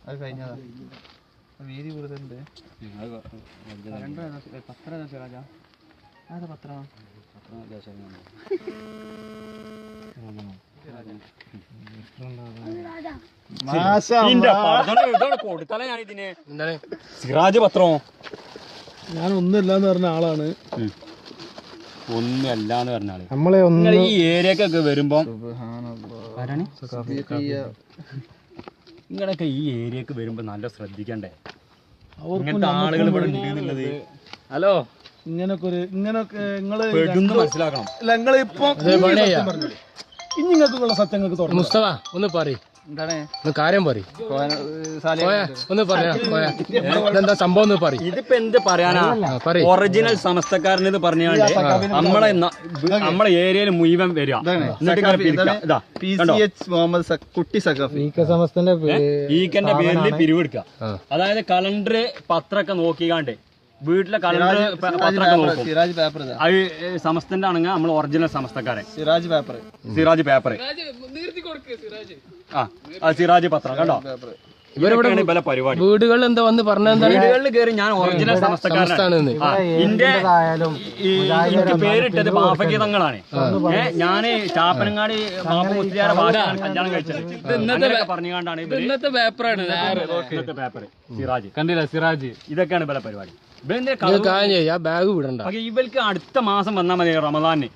അത് കഴിഞ്ഞതാ വീതി കൂടുതലുണ്ട്. പത്രം രാജ അതെ പത്രം സിറാജ് പത്രോ ഞാൻ ഒന്നുമില്ലാന്ന് പറഞ്ഞ ആളാണ്. ഒന്നുമല്ലാന്ന് പറഞ്ഞാല് നമ്മളെ ഈ ഏരിയക്കൊക്കെ വരുമ്പോ നിങ്ങളൊക്കെ ഈ ഏരിയക്ക് വരുമ്പോ നല്ല ശ്രദ്ധിക്കണ്ടേ? ഇങ്ങനത്തെ ആളുകൾ ഇവിടെ ഉണ്ടെന്നുള്ളത്. ഹലോ, ഇങ്ങനൊക്കെ നിങ്ങള് മനസ്സിലാക്കണം. അല്ല നിങ്ങളിപ്പോ ഇനി നിങ്ങൾക്കുള്ള സത്യം നിങ്ങൾക്ക് തുറന്നു. മുസ്തഫ ഒന്ന് പറയ്, എന്താണ് കാര്യം പറയ്, ഒന്ന് പറയാ എന്താ സംഭവം ഒന്ന് പറയ്. ഇതിപ്പോ എന്ത് പറയാനാ? ഒറിജിനൽ സമസ്തക്കാരൻ ഇത് പറഞ്ഞാണ്ട് നമ്മളെ ഏരിയയിൽ മുഴുവൻ വരിക. മുഹമ്മദ് കുട്ടി സഖാഫി ഈക്കന്റെ പേരിൽ പിരിവെടുക്കുക. അതായത് കലണ്ടർ പത്രമൊക്കെ നോക്കിക്കാണ്ട് വീട്ടിലെ കലണ്ടർ പത്രമൊക്കെ നോക്കും. സിറാജ് പേപ്പർ അത് സമസ്തന്റെ ആണെങ്കിൽ നമ്മൾ ഒറിജിനൽ സമസ്തക്കാരൻ. സിറാജ് പേപ്പർ സിറാജ് പത്രം കണ്ടോ? ഇവരുടെ പല പരിപാടി വീടുകളിൽ എന്താ വന്ന് പറഞ്ഞ വീടുകളിൽ കയറി ഞാൻ ഒറിജിനൽ സമസ്തക്കാരനാണ്. എനിക്ക് പേരിട്ടത് ബാഫഗീതങ്ങളാണ്. ഞാന് ചാപ്പനങ്ങാടി ബാപ്പ മുസ്ലിയാരെ ഭാഷയാണ് കല്യാണം കഴിച്ചത് പറഞ്ഞുകൊണ്ടാണ് ഇന്നത്തെ പേപ്പറാണ്. ഇന്നത്തെ പേപ്പർ സിറാജ് കണ്ടില്ല സിറാജ്. ഇതൊക്കെയാണ് പല പരിപാടി. ബാഗ് വിടണ്ട. ഇവർക്ക് അടുത്ത മാസം വന്നാൽ മതി റമദാന്.